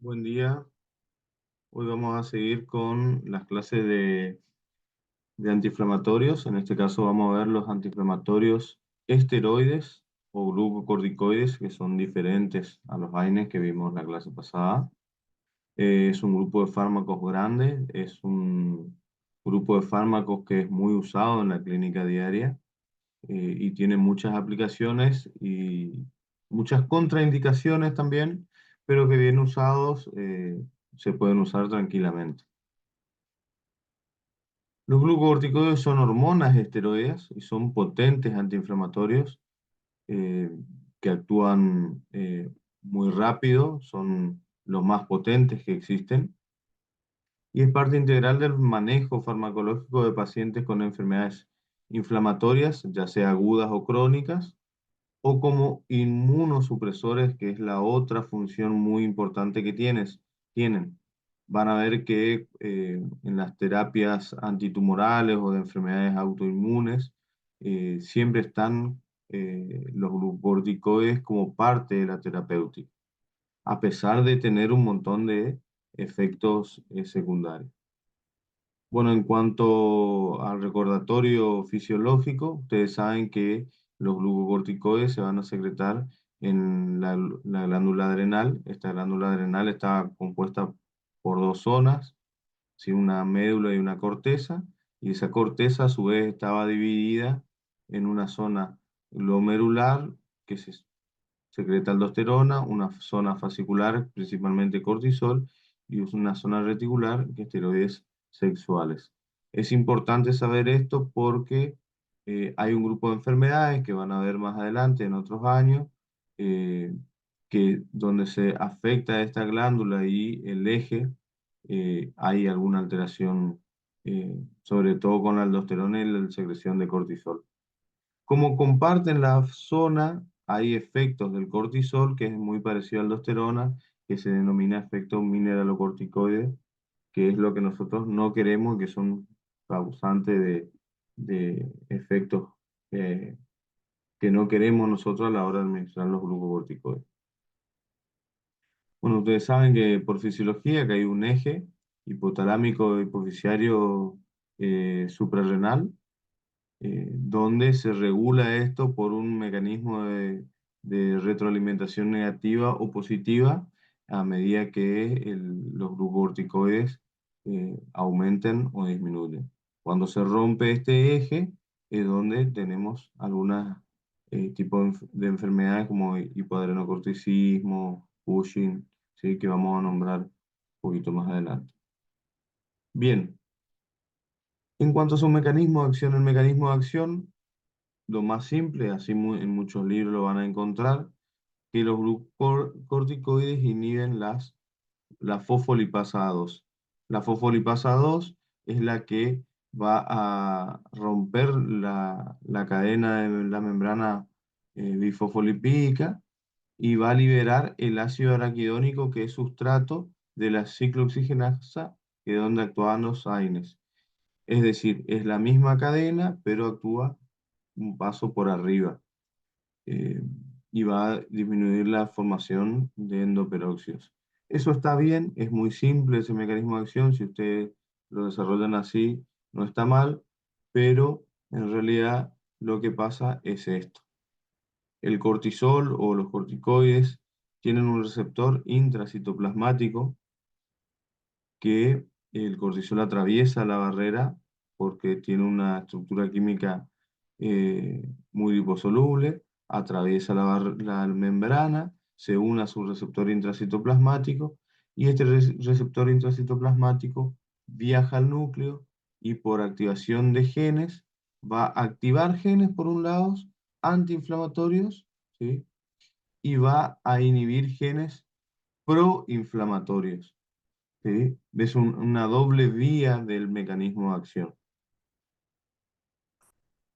Buen día. Hoy vamos a seguir con las clases de antiinflamatorios. En este caso vamos a ver los antiinflamatorios esteroides o glucocorticoides, que son diferentes a los AINES que vimos la clase pasada. Es un grupo de fármacos grande, es un grupo de fármacos que es muy usado en la clínica diaria y tiene muchas aplicaciones y muchas contraindicaciones también, pero que bien usados se pueden usar tranquilamente. Los glucocorticoides son hormonas esteroides y son potentes antiinflamatorios eh, que actúan muy rápido, son los más potentes que existen y es parte integral del manejo farmacológico de pacientes con enfermedades inflamatorias, ya sea agudas o crónicas, o como inmunosupresores, que es la otra función muy importante que tienen. Van a ver que en las terapias antitumorales o de enfermedades autoinmunes siempre están los glucocorticoides como parte de la terapéutica, a pesar de tener un montón de efectos secundarios. Bueno, en cuanto al recordatorio fisiológico, ustedes saben que los glucocorticoides se van a secretar en la glándula adrenal. Esta glándula adrenal está compuesta por dos zonas, ¿sí? Una médula y una corteza, y esa corteza a su vez estaba dividida en una zona glomerular que se secreta aldosterona, una zona fascicular, principalmente cortisol, y una zona reticular, que esteroides sexuales. Es importante saber esto porque hay un grupo de enfermedades que van a ver más adelante en otros años, eh, que donde se afecta esta glándula y el eje, hay alguna alteración, sobre todo con la aldosterona y la secreción de cortisol. Como comparten la zona, hay efectos del cortisol, que es muy parecido a la aldosterona, que se denomina efecto mineralocorticoide, que es lo que nosotros no queremos, que son causantes de efectos eh, que no queremos nosotros a la hora de administrar los glucocorticoides. Bueno, ustedes saben que por fisiología que hay un eje hipotalámico hipoficiario suprarrenal, donde se regula esto por un mecanismo de retroalimentación negativa o positiva a medida que los glucocorticoides aumenten o disminuyen. Cuando se rompe este eje es donde tenemos algunos tipos de enfermedades como hipoadrenocorticismo, Cushing, ¿sí? Que vamos a nombrar un poquito más adelante. Bien, en cuanto a su mecanismo de acción, el mecanismo de acción lo más simple, así en muchos libros lo van a encontrar, que los glucocorticoides inhiben la fosfolipasa 2. La fosfolipasa 2 es la que va a romper la cadena de la membrana bifosfolipídica y va a liberar el ácido araquidónico, que es sustrato de la ciclooxigenasa, que es donde actúan los AINES. Es decir, es la misma cadena, pero actúa un paso por arriba eh, y va a disminuir la formación de endoperóxidos. Eso está bien, es muy simple ese mecanismo de acción, si ustedes lo desarrollan así, no está mal, pero en realidad lo que pasa es esto. El cortisol o los corticoides tienen un receptor intracitoplasmático que el cortisol atraviesa la barrera porque tiene una estructura química muy liposoluble, atraviesa la membrana, se une a su receptor intracitoplasmático y este receptor intracitoplasmático viaja al núcleo y por activación de genes va a activar genes por un lado antiinflamatorios, ¿sí? Y va a inhibir genes proinflamatorios. ¿Sí? Es una doble vía del mecanismo de acción.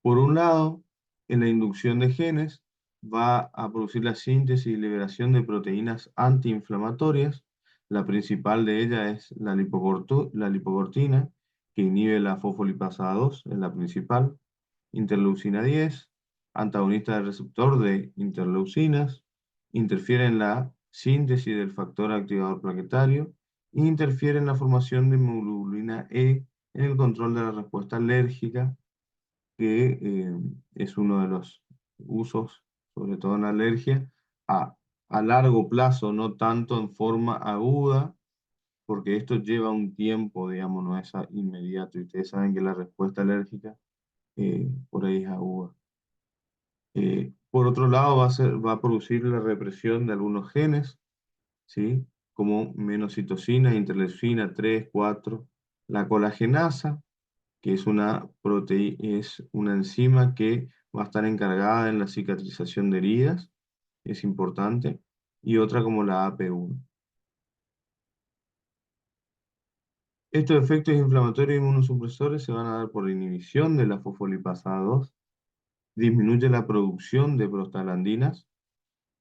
Por un lado, en la inducción de genes va a producir la síntesis y liberación de proteínas antiinflamatorias. La principal de ellas es la lipocortina, que inhibe la fosfolipasa 2, es la principal. Interleucina 10, antagonista del receptor de interleucinas, interfiere en la síntesis del factor activador plaquetario e interfiere en la formación de hemoglobina E en el control de la respuesta alérgica, que es uno de los usos, sobre todo en la alergia, a, a largo plazo, no tanto en forma aguda, porque esto lleva un tiempo, digamos, no es inmediato, y ustedes saben que la respuesta alérgica por ahí es aguda. Por otro lado, va a producir la represión de algunos genes, ¿sí? Como menocitocina, interleucina 3, 4, la colagenasa, que es una enzima que va a estar encargada en la cicatrización de heridas, es importante, y otra como la AP1. Estos efectos inflamatorios e inmunosupresores se van a dar por inhibición de la fosfolipasa 2, disminuye la producción de prostaglandinas,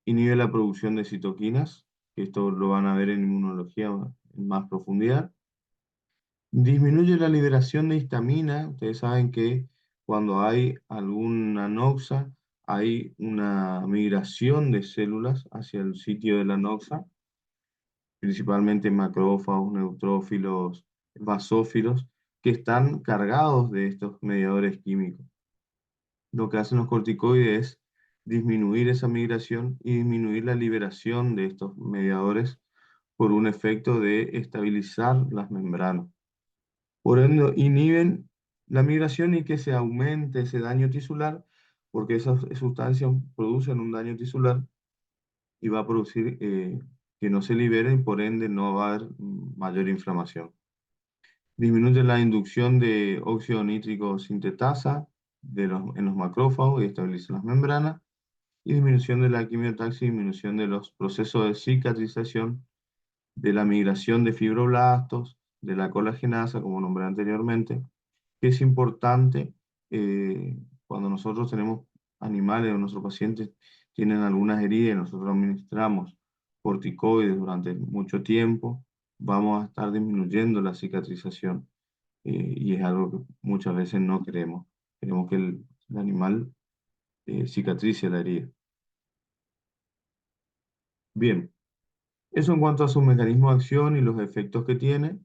inhibe la producción de citoquinas, que esto lo van a ver en inmunología en más profundidad. Disminuye la liberación de histamina. Ustedes saben que cuando hay alguna noxa, hay una migración de células hacia el sitio de la noxa, principalmente macrófagos, neutrófilos, basófilos, que están cargados de estos mediadores químicos. Lo que hacen los corticoides es disminuir esa migración y disminuir la liberación de estos mediadores por un efecto de estabilizar las membranas. Por ende, inhiben la migración y que se aumente ese daño tisular, porque esas sustancias producen un daño tisular y va a producir que no se liberen y por ende no va a haber mayor inflamación. Disminuye la inducción de óxido nítrico sintetasa en los macrófagos y estabiliza las membranas. Y disminución de la quimiotaxis, disminución de los procesos de cicatrización, de la migración de fibroblastos, de la colagenasa, como nombré anteriormente, que es importante cuando nosotros tenemos animales o nuestros pacientes tienen algunas heridas y nosotros administramos corticoides durante mucho tiempo, vamos a estar disminuyendo la cicatrización y es algo que muchas veces no queremos. Queremos que el animal cicatrice la herida. Bien, eso en cuanto a su mecanismo de acción y los efectos que tiene.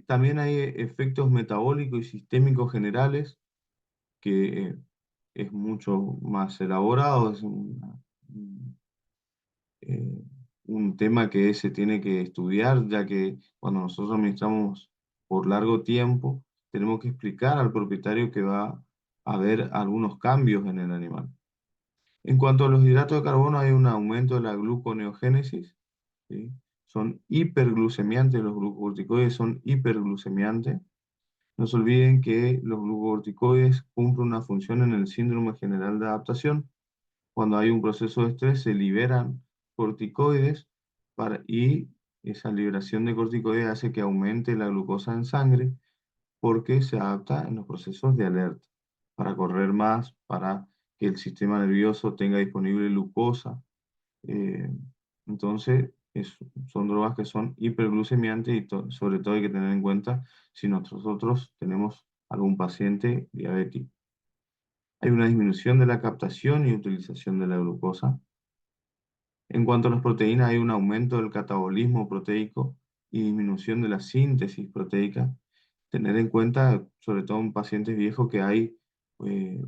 También hay efectos metabólicos y sistémicos generales que es mucho más elaborado, es eh, un tema que se tiene que estudiar, ya que cuando nosotros administramos por largo tiempo, tenemos que explicar al propietario que va a haber algunos cambios en el animal. En cuanto a los hidratos de carbono, hay un aumento de la gluconeogénesis, ¿sí? Son hiperglucemiantes, los glucocorticoides son hiperglucemiantes. No se olviden que los glucocorticoides cumplen una función en el síndrome general de adaptación. Cuando hay un proceso de estrés, se liberan corticoides y esa liberación de corticoides hace que aumente la glucosa en sangre porque se adapta en los procesos de alerta, para correr más, para que el sistema nervioso tenga disponible glucosa. eh, entonces, son drogas que son hiperglucemiantes y sobre todo hay que tener en cuenta si nosotros tenemos algún paciente diabético. Hay una disminución de la captación y utilización de la glucosa. En cuanto a las proteínas, hay un aumento del catabolismo proteico y disminución de la síntesis proteica. Tener en cuenta, sobre todo en pacientes viejos, que hay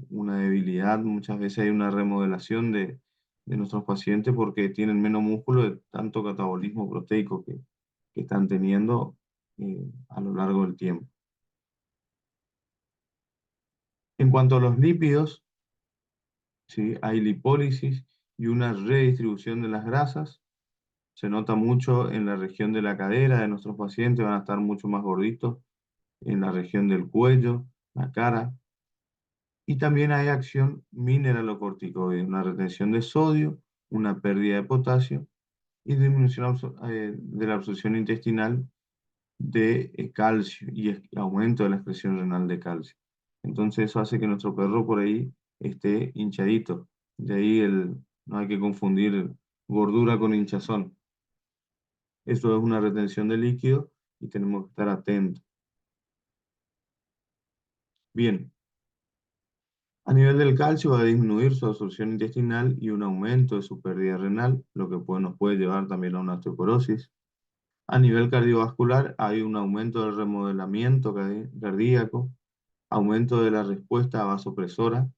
una debilidad, muchas veces hay una remodelación de nuestros pacientes porque tienen menos músculo de tanto catabolismo proteico que están teniendo a lo largo del tiempo. En cuanto a los lípidos, ¿sí? Hay lipólisis y una redistribución de las grasas. Se nota mucho en la región de la cadera de nuestros pacientes, van a estar mucho más gorditos, en la región del cuello, la cara. Y también hay acción mineralocorticoide, una retención de sodio, una pérdida de potasio y disminución de la absorción intestinal de calcio y aumento de la expresión renal de calcio. Entonces eso hace que nuestro perro por ahí esté hinchadito. De ahí no hay que confundir gordura con hinchazón. Eso es una retención de líquido y tenemos que estar atentos. Bien, A nivel del calcio va a disminuir su absorción intestinal y un aumento de su pérdida renal, lo que nos puede llevar también a una osteoporosis. A nivel cardiovascular hay un aumento del remodelamiento cardíaco, aumento de la respuesta vasopresora.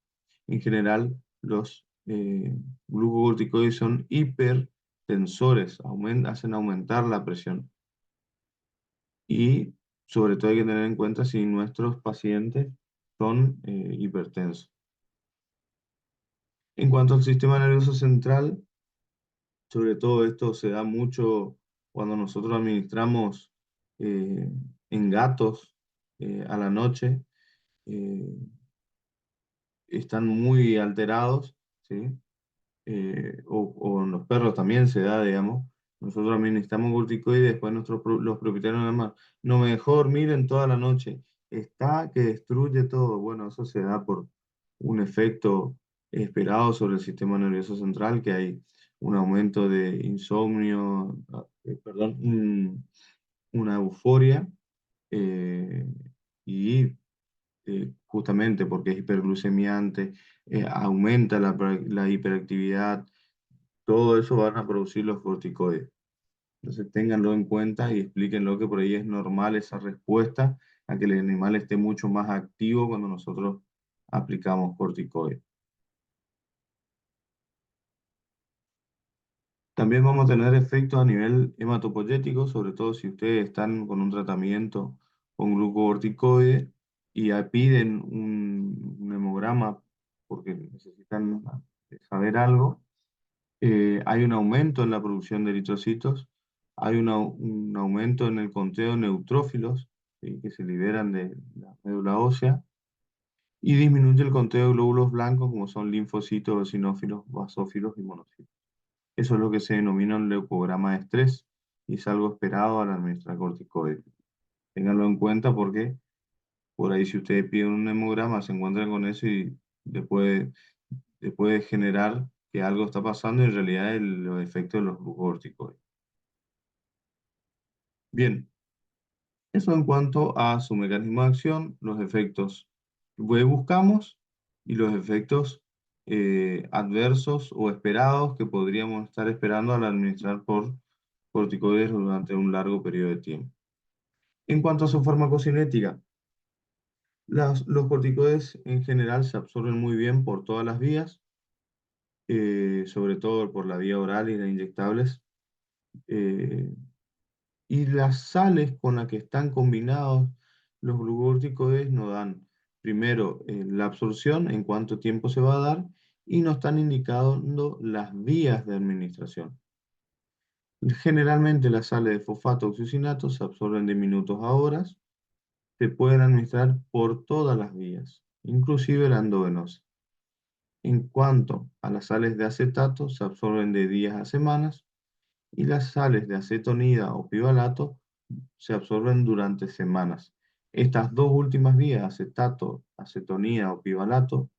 En general, los glucocorticoides son hipertensores, hacen aumentar la presión. Y sobre todo hay que tener en cuenta si nuestros pacientes son hipertensos. En cuanto al sistema nervioso central, sobre todo esto se da mucho cuando nosotros administramos eh, en gatos a la noche. eh, Están muy alterados, ¿sí? O en los perros también se da, digamos. Nosotros administramos corticoides y después los propietarios nada más, no me dejó dormir en toda la noche. Está que destruye todo. Bueno, eso se da por un efecto esperado sobre el sistema nervioso central, que hay un aumento de insomnio, perdón, una euforia, eh, y justamente porque es hiperglucemiante, aumenta la hiperactividad, todo eso van a producir los corticoides. Entonces ténganlo en cuenta y explíquenlo que por ahí es normal esa respuesta a que el animal esté mucho más activo cuando nosotros aplicamos corticoides. También vamos a tener efectos a nivel hematopoyético, sobre todo si ustedes están con un tratamiento con glucocorticoides y piden un hemograma porque necesitan saber algo. Hay un aumento en la producción de eritrocitos, hay un aumento en el conteo de neutrófilos, ¿sí?, que se liberan de la médula ósea, y disminuye el conteo de glóbulos blancos como son linfocitos, eosinófilos, basófilos y monocitos. Eso es lo que se denomina un leucograma de estrés y es algo esperado al administrar corticoides. Ténganlo en cuenta porque por ahí si ustedes piden un hemograma se encuentran con eso y le puede generar que algo está pasando y en realidad es los efectos de los glucocorticoides. Bien, eso en cuanto a su mecanismo de acción, los efectos que buscamos y los efectos adversos o esperados que podríamos estar esperando al administrar por corticoides durante un largo periodo de tiempo. En cuanto a su farmacocinética, los corticoides en general se absorben muy bien por todas las vías, sobre todo por la vía oral y las inyectables. eh, y las sales con las que están combinados los glucócorticoides nos dan, primero, la absorción, en cuánto tiempo se va a dar, y nos están indicando las vías de administración. Generalmente las sales de fosfato oxicinato se absorben de minutos a horas, se pueden administrar por todas las vías, inclusive la endovenosa. En cuanto a las sales de acetato, se absorben de días a semanas, y las sales de acetonida o pivalato se absorben durante semanas. Estas dos últimas vías, acetato, acetonida o pivalato,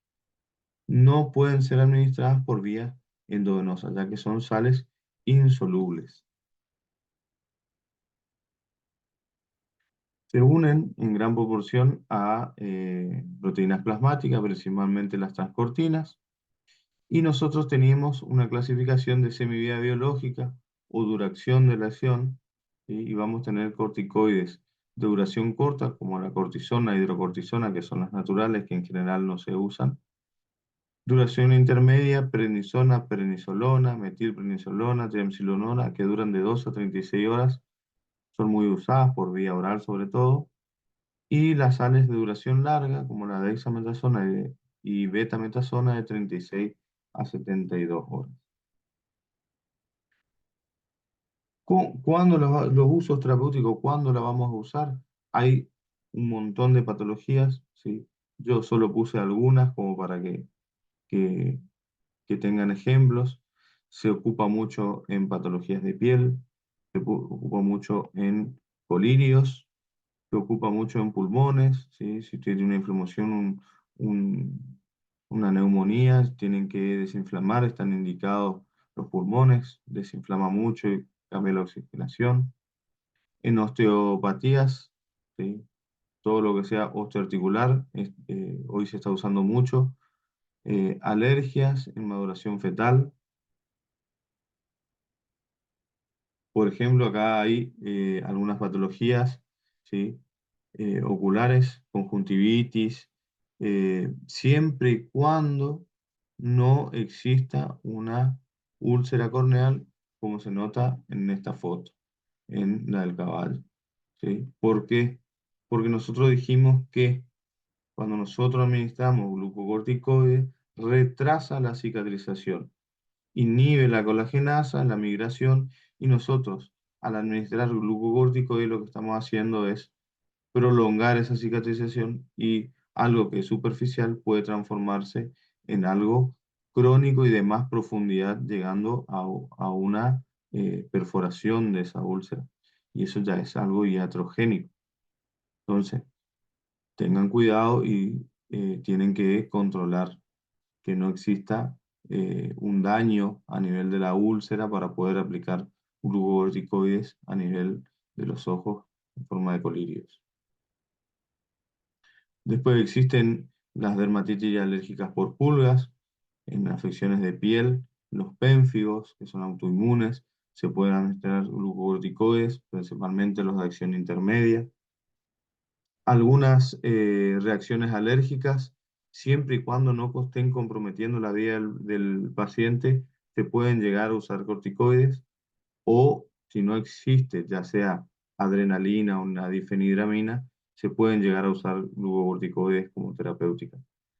no pueden ser administradas por vía endovenosa, ya que son sales insolubles. Se unen en gran proporción a proteínas plasmáticas, principalmente las transcortinas, y nosotros teníamos una clasificación de semivida biológica o duración de la acción, ¿sí? Y vamos a tener corticoides de duración corta, como la cortisona, hidrocortisona, que son las naturales, que en general no se usan. Duración intermedia, prednisona, prednisolona, metilprednisolona, triamcinolona, que duran de 2 a 36 horas, son muy usadas por vía oral sobre todo. Y las sales de duración larga, como la dexametasona y betametasona, de 36 a 72 horas. ¿Cuándo los usos terapéuticos, cuándo la vamos a usar? Hay un montón de patologías, ¿sí? Yo solo puse algunas como para que, que tengan ejemplos. Se ocupa mucho en patologías de piel, ocupa mucho en colirios, se ocupa mucho en pulmones, ¿sí? Si usted tiene una inflamación, una neumonía, tienen que desinflamar, están indicados los pulmones, desinflama mucho y cambia la oxigenación. En osteopatías, ¿sí? Todo lo que sea osteoarticular, hoy se está usando mucho Alergias en maduración fetal. Por ejemplo, acá hay algunas patologías, ¿sí? Oculares, conjuntivitis, siempre y cuando no exista una úlcera corneal, como se nota en esta foto, en la del caballo, ¿sí? ¿Por qué? Porque nosotros dijimos que cuando nosotros administramos glucocorticoides, retrasa la cicatrización, inhibe la colagenasa, la migración, y nosotros, al administrar glucocorticoides, lo que estamos haciendo es prolongar esa cicatrización, y algo que es superficial puede transformarse en algo crónico y de más profundidad, llegando a una perforación de esa úlcera. Y eso ya es algo iatrogénico. Entonces, tengan cuidado y tienen que controlar que no exista un daño a nivel de la úlcera para poder aplicar glucocorticoides a nivel de los ojos en forma de colirios. Después existen las dermatitis alérgicas por pulgas, en afecciones de piel, los pénfigos, que son autoinmunes, se pueden administrar glucocorticoides, principalmente los de acción intermedia. Algunas reacciones alérgicas, siempre y cuando no estén comprometiendo la vida del paciente, se pueden llegar a usar corticoides, o si no existe, ya sea adrenalina o una difenhidramina, se pueden llegar a usar glucocorticoides como terapéutica.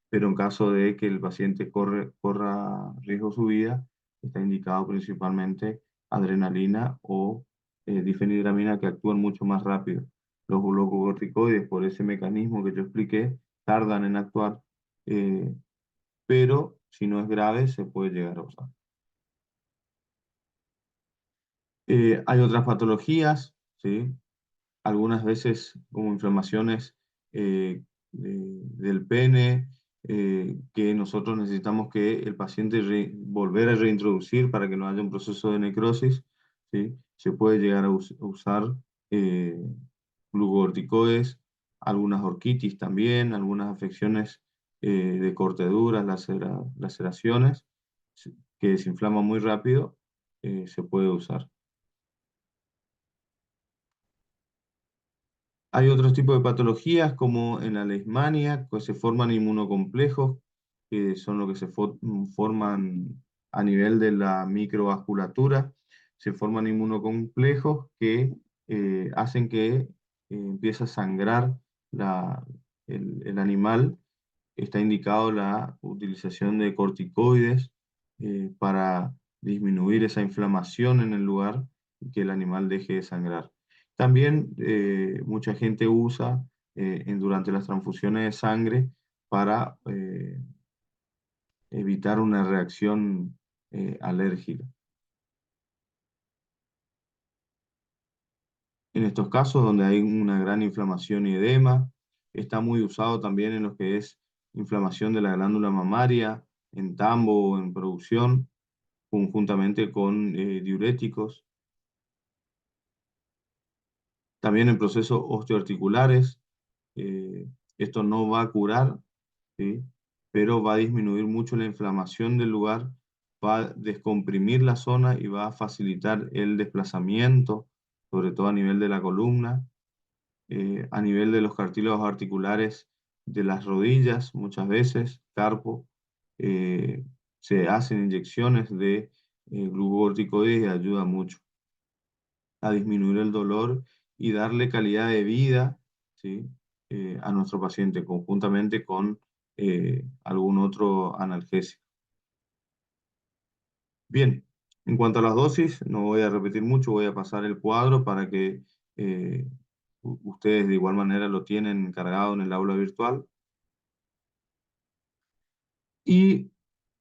Pero en caso de que el paciente corra riesgo su vida, está indicado principalmente adrenalina o difenhidramina, que actúan mucho más rápido. Los glucocorticoides, por ese mecanismo que yo expliqué, tardan en actuar, eh, pero si no es grave, se puede llegar a usar. Hay otras patologías, ¿sí? Algunas veces como inflamaciones del pene, que nosotros necesitamos que el paciente volver a reintroducir para que no haya un proceso de necrosis, ¿sí? Se puede llegar a usar eh, glucocorticoides, algunas orquitis también, algunas afecciones de cortaduras, laceraciones, que desinflaman muy rápido, se puede usar. Hay otros tipos de patologías como en la leishmania, que se forman inmunocomplejos, que son los que se forman a nivel de la microvasculatura. Se forman inmunocomplejos que hacen que empiece a sangrar el animal. Está indicado la utilización de corticoides para disminuir esa inflamación en el lugar y que el animal deje de sangrar. También mucha gente usa durante las transfusiones de sangre para evitar una reacción alérgica. En estos casos donde hay una gran inflamación y edema, está muy usado también en lo que es inflamación de la glándula mamaria, en tambo o en producción, conjuntamente con diuréticos. También en procesos osteoarticulares, eh, esto no va a curar, ¿sí? Pero va a disminuir mucho la inflamación del lugar, va a descomprimir la zona y va a facilitar el desplazamiento, sobre todo a nivel de la columna, a nivel de los cartílagos articulares de las rodillas, muchas veces, carpo, eh, se hacen inyecciones de glucocorticoides y ayuda mucho a disminuir el dolor y darle calidad de vida, ¿sí? A nuestro paciente, conjuntamente con algún otro analgésico. Bien, en cuanto a las dosis, no voy a repetir mucho, voy a pasar el cuadro para que eh, ustedes de igual manera lo tienen cargado en el aula virtual. Y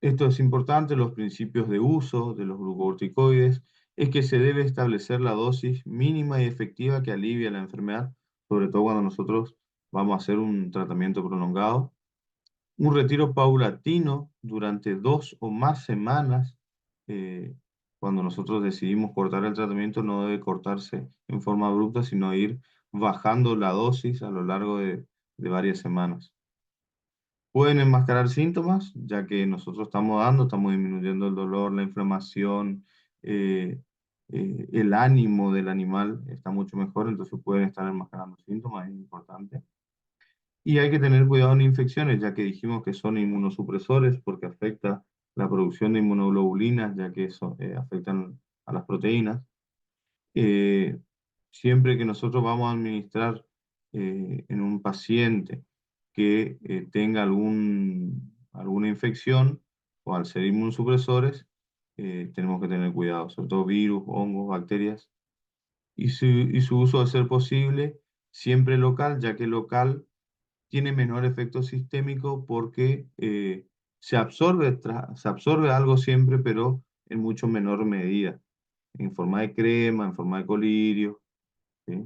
esto es importante, los principios de uso de los glucocorticoides, es que se debe establecer la dosis mínima y efectiva que alivia la enfermedad, sobre todo cuando nosotros vamos a hacer un tratamiento prolongado. Un retiro paulatino durante 2 o más semanas. eh, Cuando nosotros decidimos cortar el tratamiento, no debe cortarse en forma abrupta, sino ir bajando la dosis a lo largo de varias semanas. Pueden enmascarar síntomas, ya que nosotros estamos disminuyendo el dolor, la inflamación, eh, el ánimo del animal está mucho mejor, entonces pueden estar enmascarando síntomas, es importante. Y hay que tener cuidado en infecciones, ya que dijimos que son inmunosupresores porque afecta la producción de inmunoglobulinas, ya que eso afectan a las proteínas. Eh, Siempre que nosotros vamos a administrar en un paciente que tenga alguna infección o al ser inmunosupresores, tenemos que tener cuidado, sobre todo virus, hongos, bacterias, y su uso a ser posible siempre local, ya que local tiene menor efecto sistémico porque se absorbe algo siempre, pero en mucho menor medida, en forma de crema, en forma de colirio, ¿sí?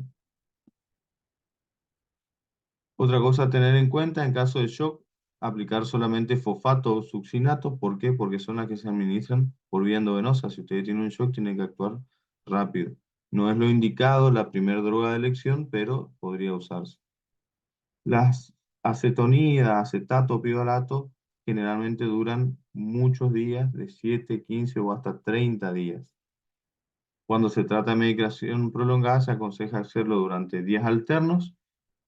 Otra cosa a tener en cuenta en caso de shock, aplicar solamente fosfato o succinato. ¿Por qué? Porque son las que se administran por vía endovenosa. Si ustedes tienen un shock, tienen que actuar rápido. No es lo indicado, la primera droga de elección, pero podría usarse. Las acetonidas, acetato, piolato, generalmente duran muchos días, de 7, 15 o hasta 30 días. Cuando se trata de medicación prolongada, se aconseja hacerlo durante días alternos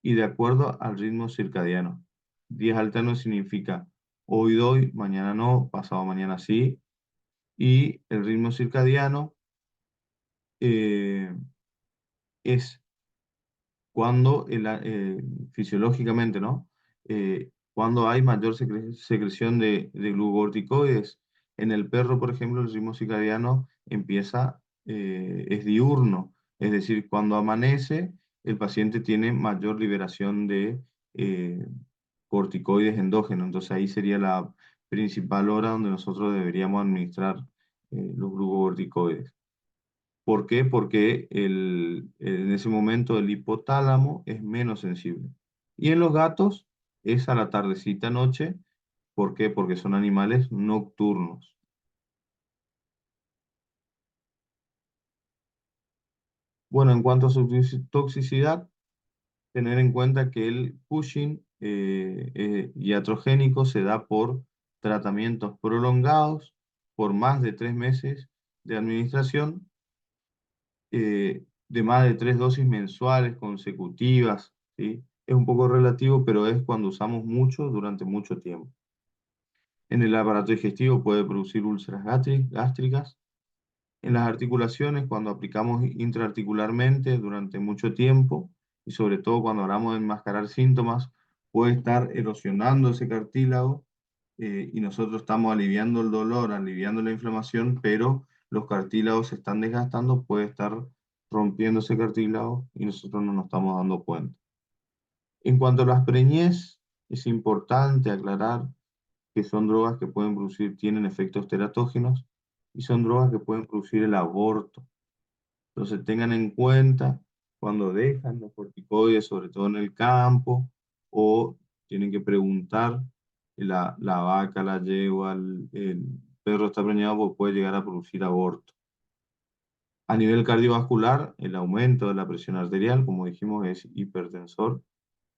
y de acuerdo al ritmo circadiano. Días alternos significa hoy doy, mañana no, pasado mañana sí. Y el ritmo circadiano eh, es cuando fisiológicamente, ¿no? Cuando hay mayor secreción de glucocorticoides. En el perro, por ejemplo, el ritmo circadiano es diurno, es decir, cuando amanece, el paciente tiene mayor liberación de eh, corticoides endógenos, entonces ahí sería la principal hora donde nosotros deberíamos administrar los glucocorticoides. ¿Por qué? Porque en ese momento el hipotálamo es menos sensible. Y en los gatos es a la tardecita noche. ¿Por qué? Porque son animales nocturnos. Bueno, en cuanto a su toxicidad, tener en cuenta que el Cushing iatrogénico se da por tratamientos prolongados por más de 3 meses de administración, de más de 3 dosis mensuales consecutivas, ¿sí? Es un poco relativo, pero es cuando usamos mucho durante mucho tiempo. En el aparato digestivo puede producir úlceras gástricas. En las articulaciones, cuando aplicamos intraarticularmente durante mucho tiempo, y sobre todo cuando hablamos de enmascarar síntomas, puede estar erosionando ese cartílago y nosotros estamos aliviando el dolor, aliviando la inflamación, pero los cartílagos se están desgastando, puede estar rompiendo ese cartílago y nosotros no nos estamos dando cuenta. En cuanto a las preñez, es importante aclarar que son drogas que pueden producir, tienen efectos teratógenos y son drogas que pueden producir el aborto. Entonces tengan en cuenta cuando dejan los corticoides, sobre todo en el campo, o tienen que preguntar, la vaca, la yegua, el perro está preñado, pues puede llegar a producir aborto. A nivel cardiovascular, el aumento de la presión arterial, como dijimos, es hipertensor.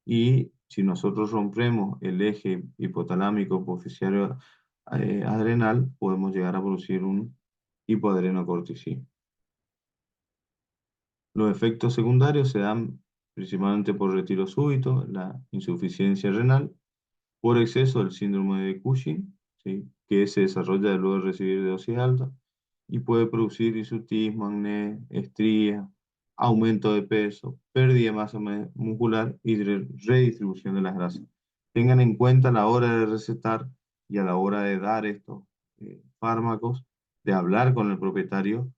Y si nosotros rompemos el eje hipotalámico hipoficiario adrenal, podemos llegar a producir un hipoadrenocorticismo. Los efectos secundarios se dan principalmente por retiro súbito, la insuficiencia renal, por exceso del síndrome de Cushing, ¿sí? Que se desarrolla luego de recibir dosis altas y puede producir hirsutismo, acné, estrías, aumento de peso, pérdida de masa muscular y redistribución de las grasas. Tengan en cuenta a la hora de recetar y a la hora de dar estos fármacos, de hablar con el propietario,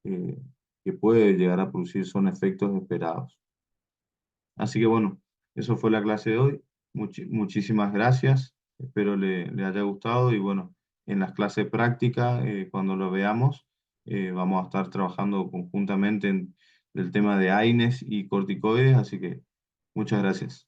eh, que puede llegar a producir son efectos esperados. Así que bueno, eso fue la clase de hoy. Muchísimas gracias. Espero le haya gustado y bueno, en las clases prácticas, cuando lo veamos, vamos a estar trabajando conjuntamente en el tema de AINES y corticoides, así que muchas gracias.